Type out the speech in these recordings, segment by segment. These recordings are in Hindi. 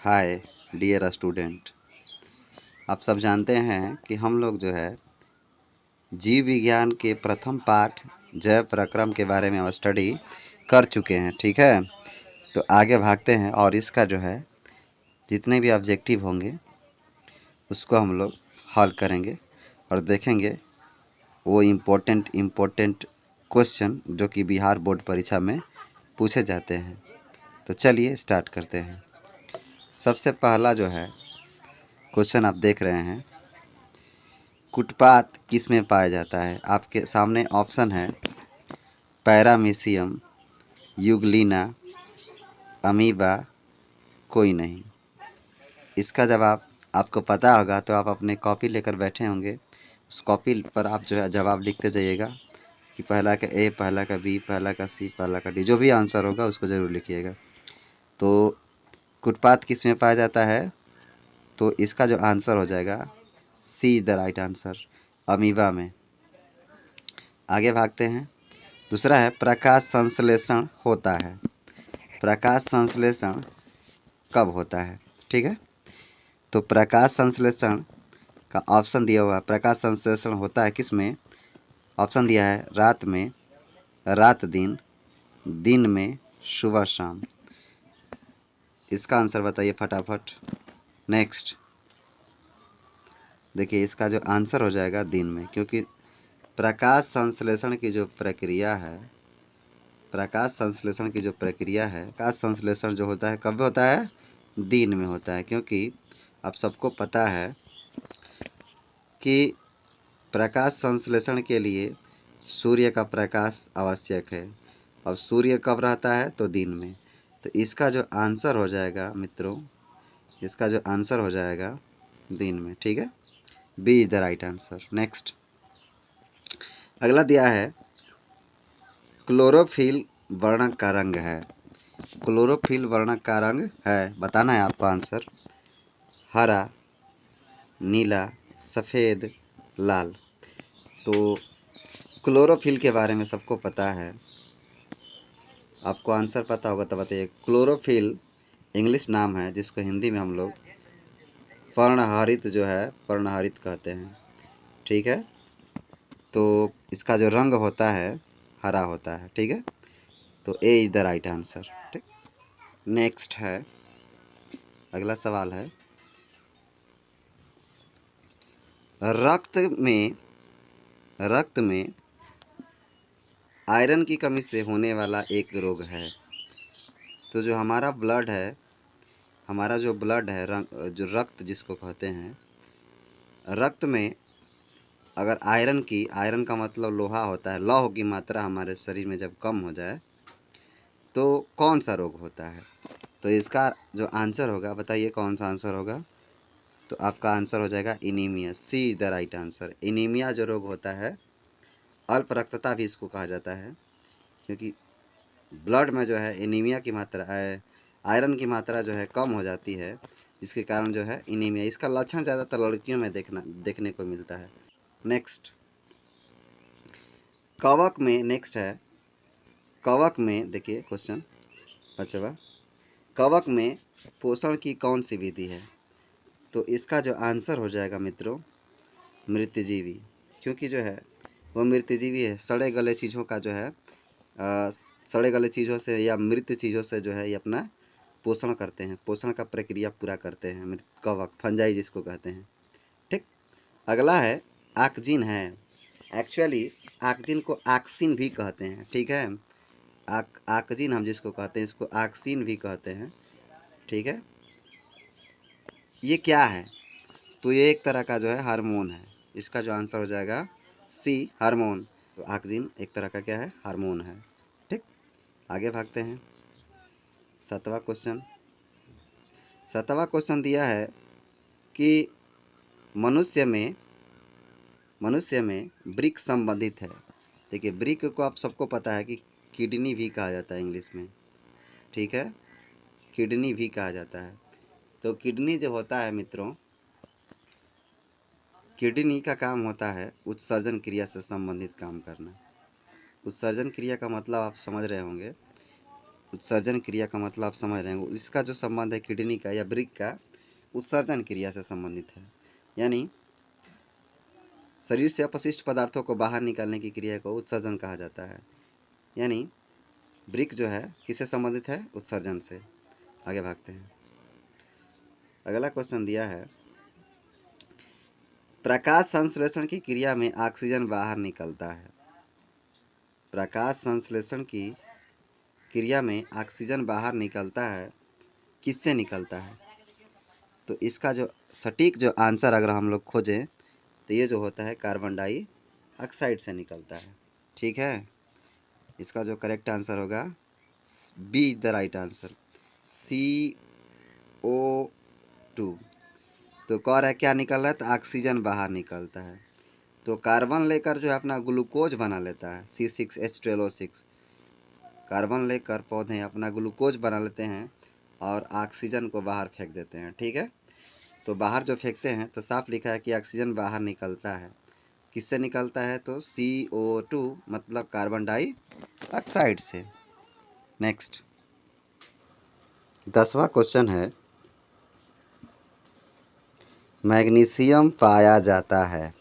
Hi dear student. आप सब जानते हैं कि हम लोग जो है जीव विज्ञान के प्रथम पाठ जैव प्रक्रम के बारे में स्टडी कर चुके हैं। ठीक है, तो आगे भागते हैं और इसका जो है जितने भी ऑब्जेक्टिव होंगे उसको हम लोग हल करेंगे और देखेंगे वो इम्पोर्टेंट क्वेश्चन जो कि बिहार बोर्ड परीक्षा में पूछे जाते हैं। तो चलिए स्टार्ट करते हैं। सबसे पहला जो है क्वेश्चन आप देख रहे हैं, कुटपात किस में पाया जाता है। आपके सामने ऑप्शन है पैरामीशियम, यूग्लिना, अमीबा, कोई नहीं। इसका जवाब आपको पता होगा तो आप अपने कॉपी लेकर बैठे होंगे, उस कॉपी पर आप जो है जवाब लिखते जाइएगा कि पहला का ए, पहला का बी, पहला का सी, पहला का डी, जो भी आंसर होगा उसको ज़रूर लिखिएगा। तो कुटपात किस में पाया जाता है, तो इसका जो आंसर हो जाएगा सी द राइट आंसर, अमीबा में। आगे भागते हैं। दूसरा है प्रकाश संश्लेषण होता है। प्रकाश संश्लेषण कब होता है? ठीक है, तो प्रकाश संश्लेषण का ऑप्शन दिया हुआ है। प्रकाश संश्लेषण होता है किस में? ऑप्शन दिया है रात में, रात दिन, दिन में, सुबह शाम। इसका आंसर बताइए फटाफट। नेक्स्ट देखिए, इसका जो आंसर हो जाएगा दिन में, क्योंकि प्रकाश संश्लेषण की जो प्रक्रिया है, प्रकाश संश्लेषण की जो प्रक्रिया है, प्रकाश संश्लेषण जो होता है कब होता है? दिन में होता है। क्योंकि आप सबको पता है कि प्रकाश संश्लेषण के लिए सूर्य का प्रकाश आवश्यक है, और सूर्य कब रहता है? तो दिन में। तो इसका जो आंसर हो जाएगा मित्रों, इसका जो आंसर हो जाएगा दिन में। ठीक है, B is the right answer. Next अगला दिया है क्लोरोफिल वर्णक का रंग है। क्लोरोफिल वर्णक का रंग है, बताना है आपको आंसर। हरा, नीला, सफ़ेद, लाल। तो क्लोरोफिल के बारे में सबको पता है, आपको आंसर पता होगा तो बताइए। क्लोरोफिल इंग्लिश नाम है जिसको हिंदी में हम लोग पर्णहरित जो है पर्णहरित कहते हैं। ठीक है, तो इसका जो रंग होता है हरा होता है। ठीक है, तो ए इज द राइट आंसर। ठीक, नेक्स्ट है, अगला सवाल है रक्त में आयरन की कमी से होने वाला एक रोग है। तो जो हमारा ब्लड है, हमारा जो ब्लड है, जो रक्त जिसको कहते हैं, रक्त में अगर आयरन का मतलब लोहा होता है, लौह की मात्रा हमारे शरीर में जब कम हो जाए तो कौन सा रोग होता है? तो इसका जो आंसर होगा, बताइए कौन सा आंसर होगा। तो आपका आंसर हो जाएगा anaemia, C the right answer. Anaemia जो रोग होता है, अल्प रक्तता भी इसको कहा जाता है, क्योंकि ब्लड में जो है एनीमिया की मात्रा, आयरन की मात्रा जो है कम हो जाती है, जिसके कारण जो है इनीमिया। इसका लक्षण ज़्यादातर लड़कियों में देखने को मिलता है। नेक्स्ट कवक में, नेक्स्ट है कवक में, देखिए क्वेश्चन पांचवा, कवक में पोषण की कौन सी विधि है? तो इसका जो आंसर हो जाएगा मित्रों मृतजीवी, क्योंकि जो है वो मृतजीवी है। सड़े गले चीज़ों का जो है सड़े गले चीज़ों से या मृत चीज़ों से जो है ये अपना पोषण करते हैं, पोषण का प्रक्रिया पूरा करते हैं मृत कवक, फंजाई जिसको कहते हैं। ठीक, अगला है आक्जिन है। एक्चुअली आक्जिन को आक्सिन भी कहते हैं। ठीक है, आक्जिन हम जिसको कहते हैं, इसको आक्सिन भी कहते हैं। ठीक है, ये क्या है? तो ये एक तरह का जो है हार्मोन है। इसका जो आंसर हो जाएगा सी, हार्मोन। तो आक्जिन एक तरह का क्या है? हार्मोन है। ठीक, आगे भागते हैं। सातवां क्वेश्चन, सातवां क्वेश्चन दिया है कि मनुष्य में वृक्क संबंधित है। देखिए वृक्क को आप सबको पता है कि किडनी भी कहा जाता है इंग्लिश में। ठीक है, किडनी भी कहा जाता है। तो किडनी जो होता है मित्रों, किडनी का काम होता है उत्सर्जन क्रिया से संबंधित काम करना। उत्सर्जन क्रिया का मतलब आप समझ रहे होंगे उत्सर्जन क्रिया का मतलब आप समझ रहे हैं, इसका जो संबंध है किडनी का या वृक्क का उत्सर्जन क्रिया से संबंधित है। यानी शरीर से अपशिष्ट पदार्थों को बाहर निकालने की क्रिया को उत्सर्जन कहा जाता है। यानी वृक्क जो है किससे संबंधित है? उत्सर्जन से। आगे भागते हैं। अगला क्वेश्चन दिया है, प्रकाश संश्लेषण की क्रिया में ऑक्सीजन बाहर निकलता है। प्रकाश संश्लेषण की क्रिया में ऑक्सीजन बाहर निकलता है, किससे निकलता है? तो इसका जो सटीक जो आंसर अगर हम लोग खोजें तो ये जो होता है कार्बन डाइऑक्साइड से निकलता है। ठीक है, इसका जो करेक्ट आंसर होगा be the right answer, CO2। तो कह रहा है क्या निकल रहा है? तो ऑक्सीजन बाहर निकलता है। तो कार्बन लेकर जो है अपना ग्लूकोज बना लेता है, C6H12O6। कार्बन लेकर पौधे अपना ग्लूकोज बना लेते हैं और ऑक्सीजन को बाहर फेंक देते हैं। ठीक है, तो बाहर जो फेंकते हैं तो साफ लिखा है कि ऑक्सीजन बाहर निकलता है। किससे निकलता है? तो CO2 मतलब कार्बन डाइऑक्साइड से। नेक्स्ट 10वां क्वेश्चन है, मैग्नीशियम पाया जाता है।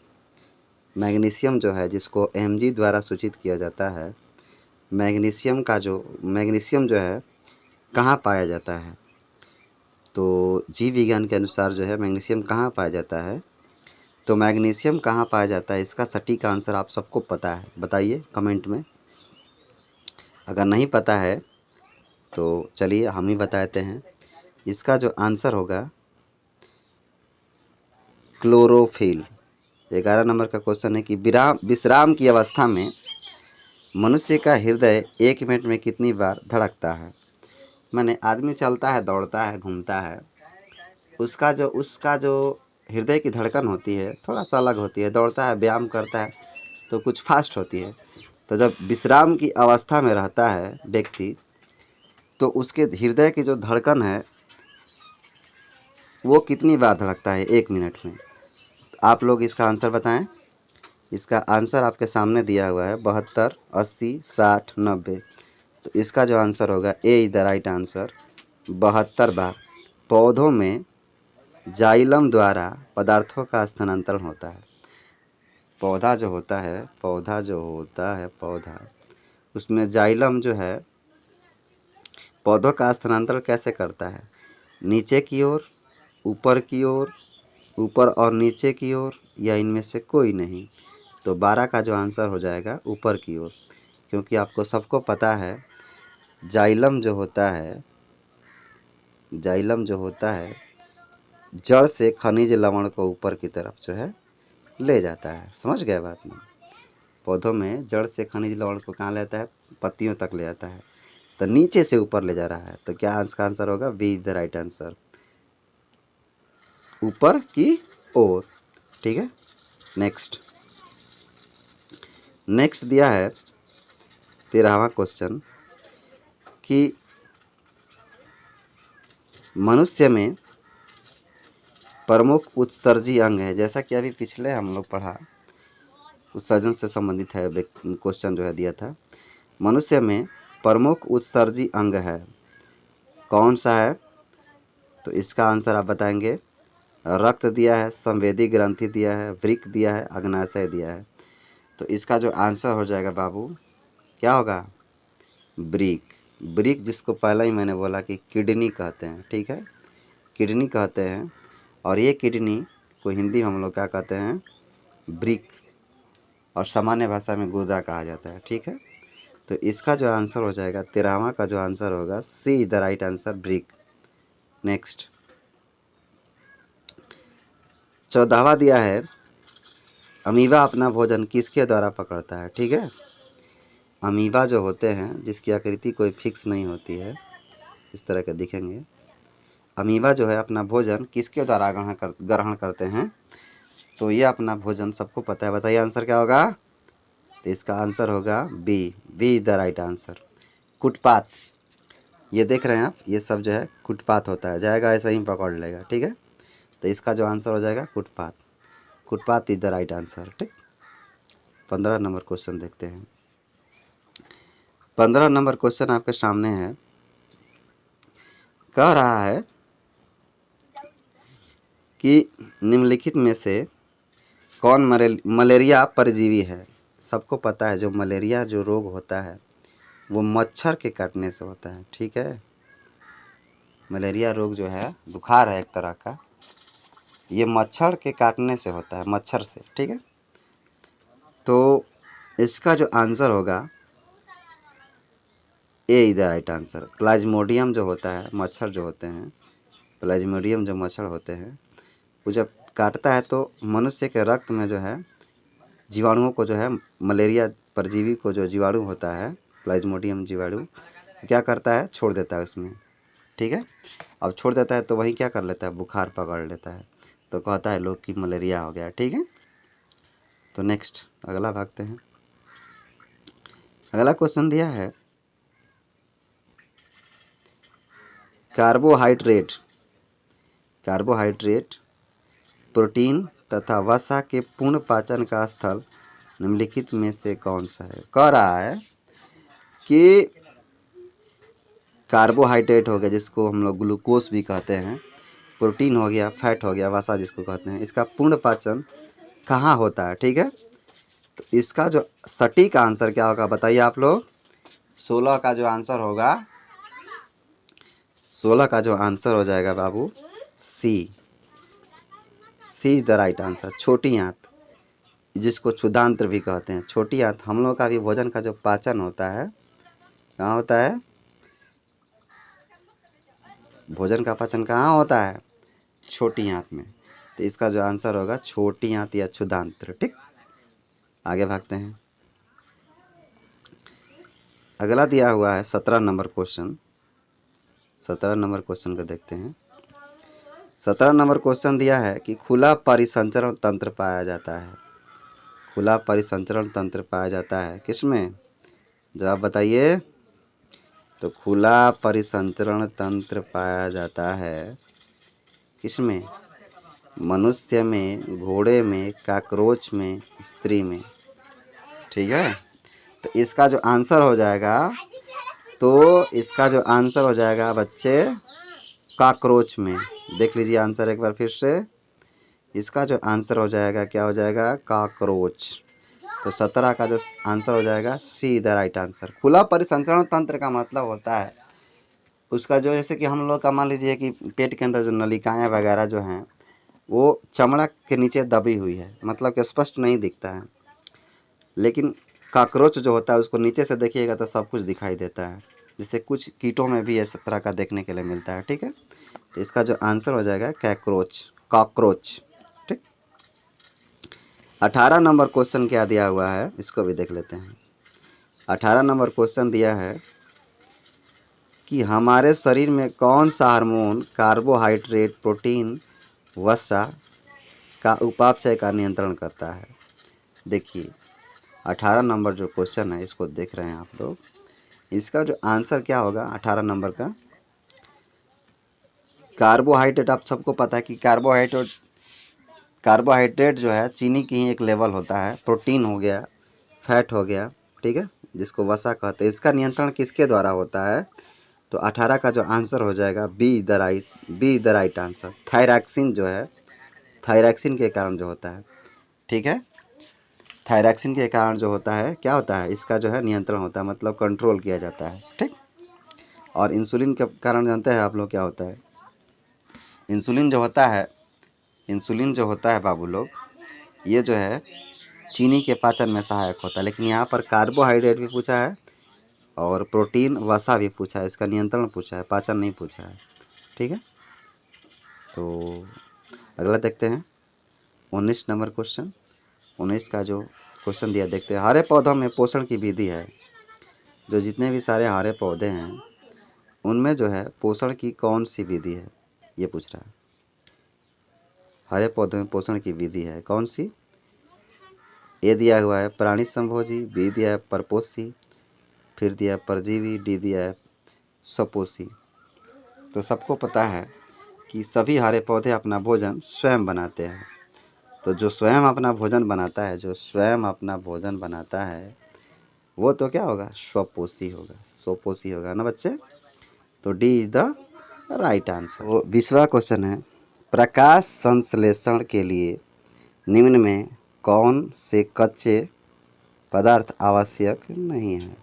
मैग्नीशियम जो है जिसको Mg द्वारा सूचित किया जाता है, मैग्नीशियम जो है कहाँ पाया जाता है? तो जीव विज्ञान के अनुसार जो है मैग्नीशियम कहाँ पाया जाता है? तो मैग्नीशियम कहाँ पाया जाता है, इसका सटीक आंसर आप सबको पता है, बताइए कमेंट में। अगर नहीं पता है तो चलिए हम ही बताते हैं। इसका जो आंसर होगा क्लोरोफिल। 11 नंबर का क्वेश्चन है कि विश्राम की अवस्था में मनुष्य का हृदय 1 मिनट में कितनी बार धड़कता है? माने आदमी चलता है, दौड़ता है, घूमता है, उसका जो हृदय की धड़कन होती है थोड़ा सा अलग होती है। दौड़ता है, व्यायाम करता है तो कुछ फास्ट होती है। तो जब विश्राम की अवस्था में रहता है व्यक्ति तो उसके हृदय की जो धड़कन है वो कितनी बार धड़कता है 1 मिनट में? आप लोग इसका आंसर बताएं। इसका आंसर आपके सामने दिया हुआ है 72, 80, 60, 90। तो इसका जो आंसर होगा A is the right answer, 72 बार। पौधों में जाइलम द्वारा पदार्थों का स्थानांतरण होता है। पौधा उसमें जाइलम जो है पौधों का स्थानांतरण कैसे करता है? नीचे की ओर, ऊपर की ओर, ऊपर और नीचे की ओर, या इनमें से कोई नहीं? तो 12 का जो आंसर हो जाएगा ऊपर की ओर, क्योंकि आपको सबको पता है जाइलम जो होता है जड़ से खनिज लवण को ऊपर की तरफ जो है ले जाता है। समझ गए बात में? पौधों में जड़ से खनिज लवण को कहाँ लेता है? पत्तियों तक ले जाता है। तो नीचे से ऊपर ले जा रहा है। तो क्या इसका आंसर होगा? B is the right answer, ऊपर की ओर। ठीक है, नेक्स्ट दिया है 13वां क्वेश्चन कि मनुष्य में प्रमुख उत्सर्जी अंग है। जैसा कि अभी पिछले हम लोग पढ़ा, उत्सर्जन से संबंधित है क्वेश्चन जो है दिया था। मनुष्य में प्रमुख उत्सर्जी अंग है, कौन सा है? तो इसका आंसर आप बताएंगे। रक्त दिया है, संवेदी ग्रंथि दिया है, वृक्क दिया है, अग्नाशय दिया है। तो इसका जो आंसर हो जाएगा बाबू क्या होगा? ब्रिक जिसको पहले ही मैंने बोला कि किडनी कहते हैं। ठीक है, किडनी कहते हैं, और ये किडनी को हिंदी में हम लोग क्या कहते हैं? ब्रिक, और सामान्य भाषा में गुर्दा कहा जाता है। ठीक है, तो इसका जो आंसर हो जाएगा 13वां का जो आंसर होगा C the right answer, brick. Next 14वां दिया है, अमीबा अपना भोजन किसके द्वारा पकड़ता है? ठीक है, अमीबा जो होते हैं जिसकी आकृति कोई फिक्स नहीं होती है, इस तरह के दिखेंगे। अमीबा जो है अपना भोजन किसके द्वारा ग्रहण करते हैं? तो ये अपना भोजन सबको पता है, बताइए आंसर क्या होगा? तो इसका आंसर होगा बी द राइट आंसर, कुटपात। ये देख रहे हैं आप, ये सब जो है कुटपात होता है, जाएगा ऐसा ही पकड़ लेगा। ठीक है, तो इसका जो आंसर हो जाएगा कुटपात इज द राइट आंसर। ठीक, 15 नंबर क्वेश्चन देखते हैं। 15 नंबर क्वेश्चन आपके सामने है, कह रहा है कि निम्नलिखित में से कौन मलेरिया परजीवी है। सबको पता है जो मलेरिया जो रोग होता है वो मच्छर के काटने से होता है। ठीक है, मलेरिया रोग जो है बुखार है एक तरह का, ये मच्छर के काटने से होता है, मच्छर से। ठीक है, तो इसका जो आंसर होगा A is the right answer. Plasmodium जो होता है, मच्छर जो होते हैं, प्लाज्मोडियम जो मच्छर होते हैं वो जब काटता है तो मनुष्य के रक्त में जो है जीवाणुओं को जो है, मलेरिया परजीवी को जो जीवाणु होता है, प्लाज्मोडियम जीवाणु क्या करता है, छोड़ देता है उसमें। ठीक है, अब छोड़ देता है तो वही क्या कर लेता है, बुखार पकड़ लेता है, तो कहता है लोग कि मलेरिया हो गया। ठीक है, तो नेक्स्ट अगला भागते हैं। अगला क्वेश्चन दिया है कार्बोहाइड्रेट प्रोटीन तथा वसा के पूर्ण पाचन का स्थल निम्नलिखित में से कौन सा है। कह रहा है कि कार्बोहाइड्रेट हो गया जिसको हम लोग ग्लूकोज भी कहते हैं, प्रोटीन हो गया, फैट हो गया, वसा जिसको कहते हैं, इसका पूर्ण पाचन कहाँ होता है। ठीक है, तो इसका जो सटीक आंसर क्या होगा बताइए आप लोग। 16 का जो आंसर होगा, 16 का जो आंसर हो जाएगा बाबू सी इज द राइट आंसर। छोटी आंत जिसको क्षुधांत्र भी कहते हैं, छोटी आंत। हम लोग का भी भोजन का जो पाचन होता है कहाँ होता है, भोजन का पाचन कहाँ होता है, छोटी आंत में। तो इसका जो आंसर होगा छोटी आंत या क्षुधांत्र। ठीक, आगे भागते हैं। अगला दिया हुआ है 17 नंबर क्वेश्चन। 17 नंबर क्वेश्चन को देखते हैं। 17 नंबर क्वेश्चन दिया है कि खुला परिसंचरण तंत्र पाया जाता है। खुला परिसंचरण तंत्र पाया जाता है किसमें, जवाब बताइए। तो खुला परिसंचरण तंत्र पाया जाता है किसमें, मनुष्य में, घोड़े में, काकरोच में, स्त्री में। ठीक है, तो इसका जो आंसर हो जाएगा, तो इसका जो आंसर हो जाएगा बच्चे काकरोच में। देख लीजिए आंसर एक बार फिर से। इसका जो आंसर हो जाएगा क्या हो जाएगा, काकरोच। तो 17 का जो आंसर हो जाएगा सी द राइट आंसर। खुला परिसंचरण तंत्र का मतलब होता है उसका जो, जैसे कि हम लोग का मान लीजिए कि पेट के अंदर जो नलिकाएं वगैरह जो हैं वो चमड़ा के नीचे दबी हुई है, मतलब कि स्पष्ट नहीं दिखता है। लेकिन काकरोच जो होता है उसको नीचे से देखिएगा तो सब कुछ दिखाई देता है, जिससे कुछ कीटों में भी इस तरह का देखने के लिए मिलता है। ठीक है, तो इसका जो आंसर हो जाएगा कॉकरोच। ठीक, 18 नंबर क्वेश्चन क्या दिया हुआ है इसको भी देख लेते हैं। 18 नंबर क्वेश्चन दिया है कि हमारे शरीर में कौन सा हार्मोन कार्बोहाइड्रेट, प्रोटीन, वसा का उपापचय का नियंत्रण करता है। देखिए 18 नंबर जो क्वेश्चन है इसको देख रहे हैं आप लोग, इसका जो आंसर क्या होगा 18 नंबर का, कार्बोहाइड्रेट। आप सबको पता है कि कार्बोहाइड्रेट जो है चीनी की ही एक लेवल होता है। प्रोटीन हो गया, फैट हो गया, ठीक है, जिसको वसा कहते हैं, इसका नियंत्रण किसके द्वारा होता है। तो 18 का जो आंसर हो जाएगा be the right answer. Thyroxine जो है, थायरॉक्सिन के कारण जो होता है। ठीक है, थायरॉक्सिन के कारण जो होता है क्या होता है, इसका जो है नियंत्रण होता है, मतलब कंट्रोल किया जाता है। ठीक, और इंसुलिन के कारण जानते हैं आप लोग क्या होता है, इंसुलिन जो होता है बाबू लोग, ये जो है चीनी के पाचन में सहायक होता है। लेकिन यहाँ पर कार्बोहाइड्रेट भी पूछा है और प्रोटीन वसा भी पूछा है, इसका नियंत्रण पूछा है, पाचन नहीं पूछा है। ठीक है, तो अगला देखते हैं 19 नंबर क्वेश्चन। 19 का जो क्वेश्चन दिया देखते हैं। हरे पौधों में पोषण की विधि है, जो जितने भी सारे हरे पौधे हैं उनमें जो है पोषण की कौन सी विधि है, ये पूछ रहा है। हरे पौधों में पोषण की विधि है कौन सी, ए दिया हुआ है प्राणी संभोजी, बी दिया है परपोषी, फिर दिया है परजीवी, डी दिया है स्वपोषी। तो सबको पता है कि सभी हरे पौधे अपना भोजन स्वयं बनाते हैं। तो जो स्वयं अपना भोजन बनाता है वो तो क्या होगा, स्वपोषी होगा ना बच्चे। तो D is the right answer. वो 20वां क्वेश्चन है, प्रकाश संश्लेषण के लिए निम्न में कौन से कच्चे पदार्थ आवश्यक नहीं है।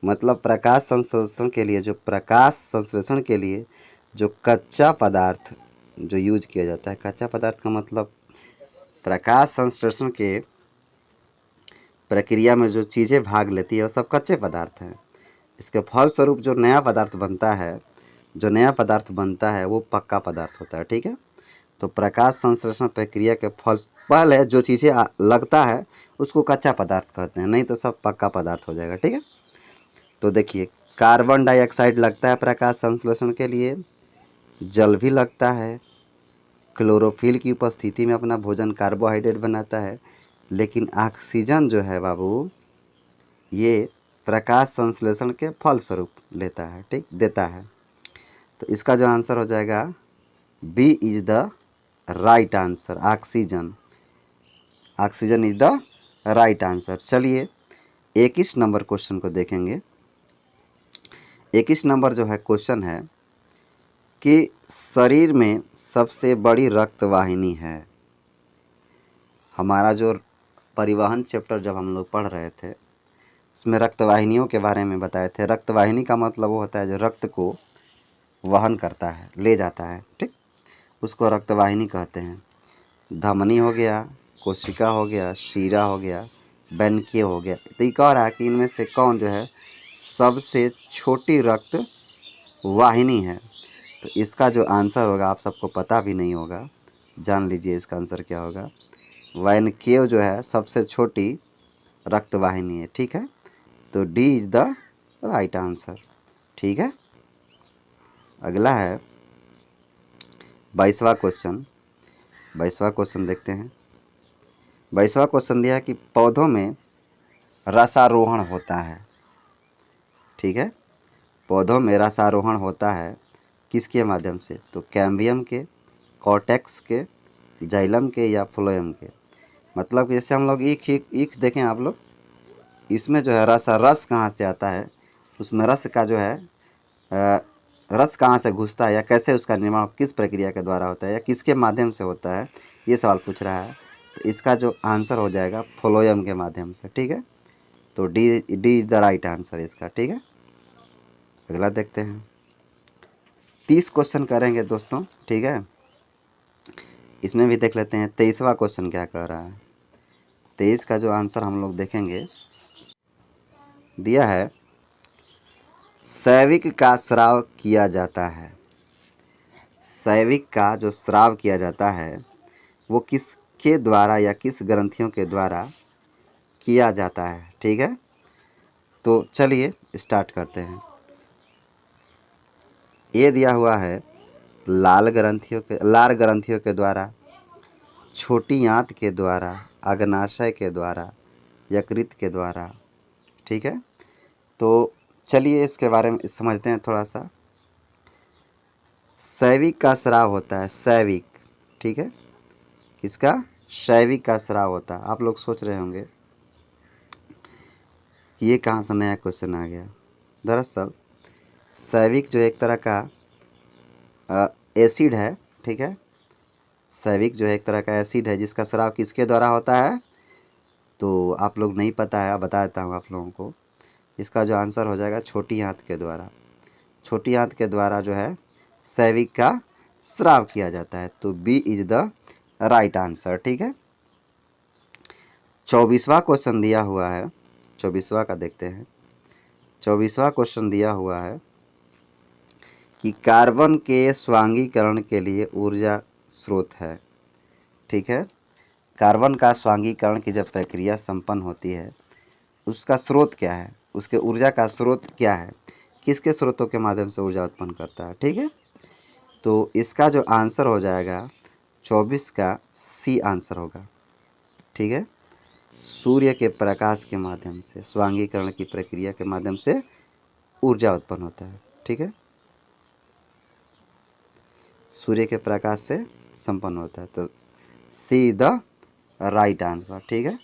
मतलब प्रकाश संश्लेषण के लिए जो कच्चा पदार्थ जो यूज किया जाता है, कच्चा पदार्थ का मतलब प्रकाश संश्लेषण के प्रक्रिया में जो चीज़ें भाग लेती है वो सब कच्चे पदार्थ हैं। इसके फलस्वरूप जो नया पदार्थ बनता है वो पक्का पदार्थ होता है। ठीक है, तो प्रकाश संश्लेषण प्रक्रिया के फल पहले जो चीज़ें लगता है उसको कच्चा पदार्थ कहते हैं, नहीं तो सब पक्का पदार्थ हो जाएगा। ठीक है, तो देखिए कार्बन डाइऑक्साइड लगता है प्रकाश संश्लेषण के लिए, जल भी लगता है, क्लोरोफिल की उपस्थिति में अपना भोजन कार्बोहाइड्रेट बनाता है, लेकिन ऑक्सीजन जो है बाबू ये प्रकाश संश्लेषण के फलस्वरूप लेता है, ठीक देता है। तो इसका जो आंसर हो जाएगा B is the right answer, oxygen is the right answer. चलिए 21 नंबर क्वेश्चन को देखेंगे। 21 नंबर जो है क्वेश्चन है कि शरीर में सबसे बड़ी रक्त वाहिनी है। हमारा जो परिवहन चैप्टर जब हम लोग पढ़ रहे थे उसमें रक्त वाहिनियों के बारे में बताए थे। रक्त वाहिनी का मतलब वो होता है जो रक्त को वहन करता है, ले जाता है, ठीक, उसको रक्त वाहिनी कहते हैं। धमनी हो गया, कोशिका हो गया, शीरा हो गया, बैंकिय हो गया। तो ये कह रहा है कि इनमें से कौन जो है सबसे छोटी रक्त वाहिनी है। तो इसका जो आंसर होगा आप सबको पता भी नहीं होगा, जान लीजिए इसका आंसर क्या होगा। वैनकेव जो है सबसे छोटी रक्त वाहिनी है। ठीक है, तो D is the right answer. ठीक है, अगला है 22वां क्वेश्चन। 22वां क्वेश्चन देखते हैं। 22वां क्वेश्चन दिया है कि पौधों में रसारोहण होता है। ठीक है, पौधों में रसारोहण होता है किसके माध्यम से, तो कैम्बियम के, कॉर्टेक्स के, जाइलम के या फ्लोएम के। मतलब कि जैसे हम लोग ईख देखें आप लोग, इसमें जो है रस कहाँ से आता है, उसमें रस का जो है रस कहाँ से घुसता है या कैसे उसका निर्माण किस प्रक्रिया के द्वारा होता है या किसके माध्यम से होता है, ये सवाल पूछ रहा है। तो इसका जो आंसर हो जाएगा फ्लोएम के माध्यम से। ठीक है, तो D is the right answer इसका। ठीक है, अगला देखते हैं। 30 क्वेश्चन करेंगे दोस्तों। ठीक है, इसमें भी देख लेते हैं 23वां क्वेश्चन क्या कह रहा है। 23 का जो आंसर हम लोग देखेंगे, दिया है सैविक का स्राव किया जाता है। सैविक का जो स्राव किया जाता है वो किसके द्वारा या किस ग्रंथियों के द्वारा किया जाता है। ठीक है, तो चलिए स्टार्ट करते हैं। ये दिया हुआ है लार ग्रंथियों के द्वारा, छोटी आंत के द्वारा, अग्नाशय के द्वारा, यकृत के द्वारा। ठीक है, तो चलिए इसके बारे में समझते हैं थोड़ा सा। शैविक का स्राव होता है, शैविक। ठीक है, किसका, शैविक का स्राव होता है। आप लोग सोच रहे होंगे कि ये कहाँ से नया क्वेश्चन आ गया। दरअसल शैविक जो एक तरह का एसिड है। ठीक है, शैविक जो है एक तरह का एसिड है जिसका स्राव किसके द्वारा होता है, तो आप लोग नहीं पता है, बता देता हूँ आप लोगों को। इसका जो आंसर हो जाएगा छोटी आंत के द्वारा। छोटी आंत के द्वारा जो है शैविक का स्राव किया जाता है, तो B is the right answer. ठीक है, 24वां क्वेश्चन दिया हुआ है। 24वां का देखते हैं। 24वां क्वेश्चन दिया हुआ है कि कार्बन के स्वांगीकरण के लिए ऊर्जा स्रोत है। ठीक है, कार्बन का स्वांगीकरण की जब प्रक्रिया संपन्न होती है उसका स्रोत क्या है, उसके ऊर्जा का स्रोत क्या है, किसके स्रोतों के माध्यम से ऊर्जा उत्पन्न करता है। ठीक है, तो इसका जो आंसर हो जाएगा 24 का सी आंसर होगा। ठीक है, सूर्य के प्रकाश के माध्यम से, स्वांगीकरण की प्रक्रिया के माध्यम से ऊर्जा उत्पन्न होता है। ठीक है, सूर्य के प्रकाश से संपन्न होता है, तो सी द राइट आंसर। ठीक है,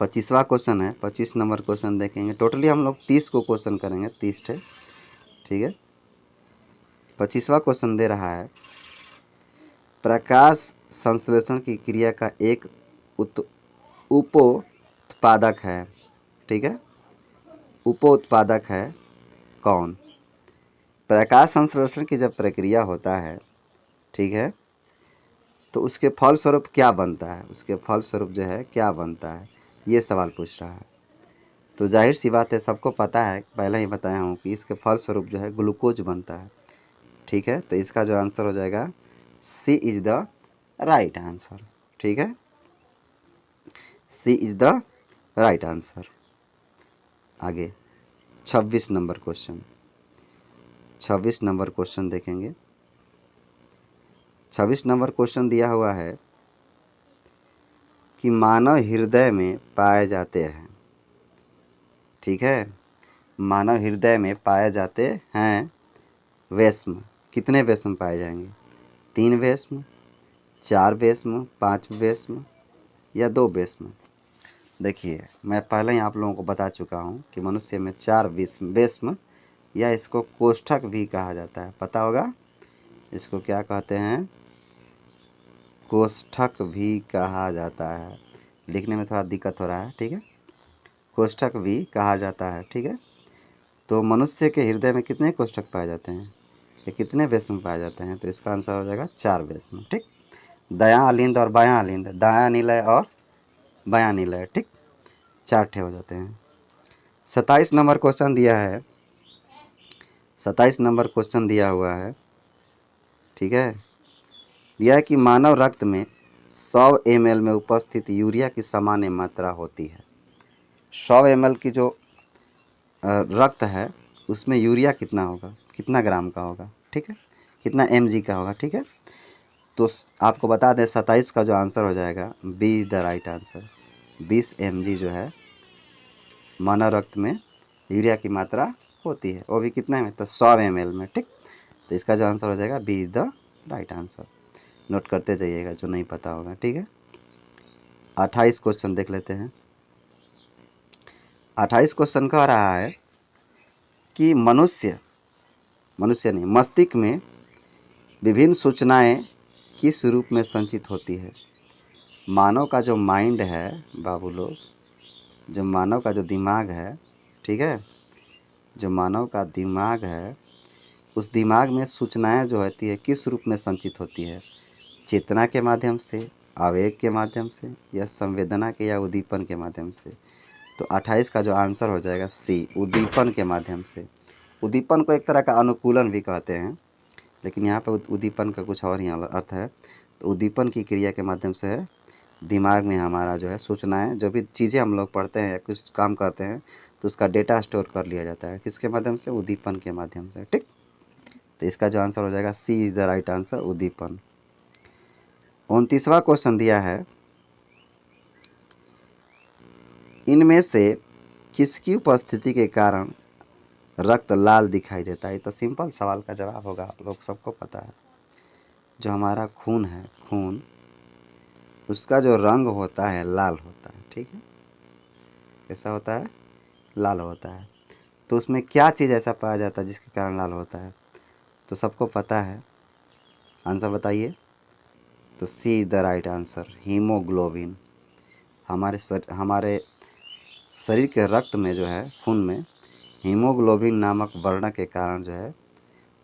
25वां क्वेश्चन है। 25 नंबर क्वेश्चन देखेंगे। टोटली हम लोग 30 को क्वेश्चन करेंगे, 30 थे। ठीक है, 25वां क्वेश्चन दे रहा है, प्रकाश संश्लेषण की क्रिया का एक उपोत्पादक है, ठीक है, उपोत्पादक है कौन? प्रकाश संश्लेषण की जब प्रक्रिया होता है, ठीक है, तो उसके फलस्वरूप क्या बनता है, उसके फलस्वरूप जो है क्या बनता है, ये सवाल पूछ रहा है। तो जाहिर सी बात है, सबको पता है, पहले ही बताया हूँ कि इसके फलस्वरूप जो है ग्लूकोज बनता है, ठीक है। तो इसका जो आंसर हो जाएगा सी इज द राइट आंसर, ठीक है, सी इज द राइट आंसर। आगे 26 नंबर क्वेश्चन, 26 नंबर क्वेश्चन देखेंगे। 26 नंबर क्वेश्चन दिया हुआ है कि मानव हृदय में पाए जाते हैं, ठीक है, मानव हृदय में पाए जाते हैं वेश्म, कितने वेश्म पाए जाएंगे? 3 वेश्म, 4 वेश्म, 5 वेश्म या 2 वेश्म? देखिए, मैं पहले ही आप लोगों को बता चुका हूँ कि मनुष्य में 4 वेश्म या इसको कोष्ठक भी कहा जाता है, पता होगा इसको क्या कहते हैं, कोष्ठक भी कहा जाता है। लिखने में थोड़ा दिक्कत हो रहा है, ठीक है, कोष्ठक भी कहा जाता है, ठीक है। तो मनुष्य के हृदय में कितने कोष्ठक पाए जाते हैं, ये कितने वेश्म पाए जाते हैं? तो इसका आंसर हो जाएगा 4 वेश्म, ठीक। दायां अलिंद और बायां अलिंद, दायां निलय और बायां निलय, ठीक, 4 ठे हो जाते हैं। 27 नंबर क्वेश्चन दिया है, 27 नंबर क्वेश्चन दिया हुआ है, ठीक है। यह है कि मानव रक्त में 100 ml में उपस्थित यूरिया की सामान्य मात्रा होती है। 100 ml की जो रक्त है उसमें यूरिया कितना होगा, कितना ग्राम का होगा, ठीक है, कितना mg का होगा, ठीक है। तो आपको बता दें 27 का जो आंसर हो जाएगा be the right answer, 20 mg जो है मानव रक्त में यूरिया की मात्रा होती है, वो भी कितना में, तो 100 ml में, ठीक। तो इसका जो आंसर हो जाएगा B is the right answer, note करते जाइएगा जो नहीं पता होगा, ठीक है। 28 क्वेश्चन देख लेते हैं। 28 क्वेश्चन कह रहा है कि मनुष्य नहीं, मस्तिष्क में विभिन्न सूचनाएं किस रूप में संचित होती है? मानव का जो माइंड है बाबू लोग, जो मानव का जो दिमाग है, ठीक है, जो मानव का दिमाग है उस दिमाग में सूचनाएं जो होती है किस रूप में संचित होती है? चेतना के माध्यम से, आवेग के माध्यम से, या संवेदना के या उद्दीपन के माध्यम से? तो 28 का जो आंसर हो जाएगा सी, उद्दीपन के माध्यम से। उद्दीपन को एक तरह का अनुकूलन भी कहते हैं, लेकिन यहाँ पर उद्दीपन का कुछ और ही अर्थ है। तो उद्दीपन की क्रिया के माध्यम से दिमाग में हमारा जो है सूचनाएं, जो भी चीज़ें हम लोग पढ़ते हैं या कुछ काम करते हैं तो उसका डेटा स्टोर कर लिया जाता है, किसके माध्यम से? उद्दीपन के माध्यम से, ठीक। तो इसका जो आंसर हो जाएगा सी इज़ द राइट आंसर, उद्दीपन। 29वां क्वेश्चन दिया है, इनमें से किसकी उपस्थिति के कारण रक्त लाल दिखाई देता है? तो सिंपल सवाल का जवाब होगा, आप लोग सबको पता है, जो हमारा खून है, खून उसका जो रंग होता है लाल होता है, ठीक है, कैसा होता है? लाल होता है। तो उसमें क्या चीज़ ऐसा पाया जाता है जिसके कारण लाल होता है? तो सबको पता है, आंसर बताइए। तो C is the right answer, haemoglobin. हमारे शरीर के रक्त में जो है, खून में हीमोग्लोबिन नामक वर्ण के कारण जो है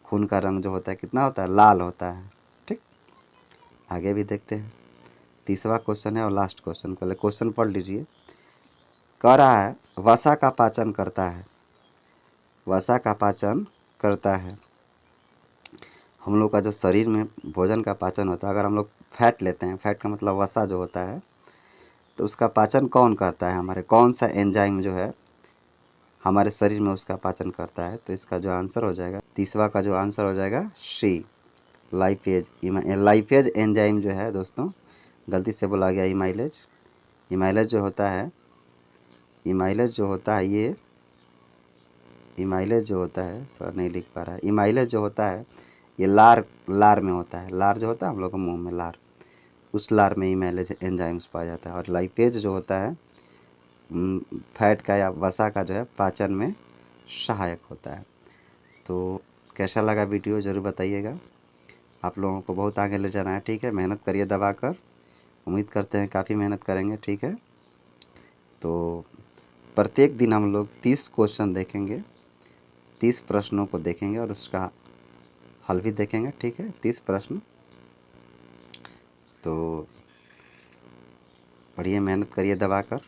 खून का रंग जो होता है कितना होता है? लाल होता है, ठीक। आगे भी देखते हैं। 30वां क्वेश्चन है और लास्ट क्वेश्चन, पहले क्वेश्चन पढ़ लीजिए। कह रहा है वसा का पाचन करता है, वसा का पाचन करता है। हम लोग का जो शरीर में भोजन का पाचन होता है, अगर हम लोग फैट लेते हैं, फैट का मतलब वसा जो होता है, तो उसका पाचन कौन करता है? हमारे कौन सा एंजाइम जो है हमारे शरीर में उसका पाचन करता है? तो इसका जो आंसर हो जाएगा 30वां का जो आंसर हो जाएगा सी, लाइपेज। लाइपेज एंजाइम जो है दोस्तों, गलती से बोला गया इमाइलेज। इमाइलेज जो होता है, इमाइलेज जो होता है, ये इमाइलेज जो होता है, थोड़ा नहीं लिख पा रहा है, इमाइलेज जो होता है ये लार में होता है। लार जो होता है हम लोग के मुंह में, लार, उस लार में इमाइलेज एंजाइम्स पाया जाता है। और लाइपेज जो होता है फैट का या वसा का जो है पाचन में सहायक होता है। तो कैसा लगा वीडियो ज़रूर बताइएगा। आप लोगों को बहुत आगे ले जाना है, ठीक है। मेहनत करिए दबा कर, उम्मीद करते हैं काफ़ी मेहनत करेंगे, ठीक है। तो प्रत्येक दिन हम लोग 30 क्वेश्चन देखेंगे, 30 प्रश्नों को देखेंगे और उसका हल भी देखेंगे, ठीक है। 30 प्रश्न। तो बढ़िया मेहनत करिए दबा कर।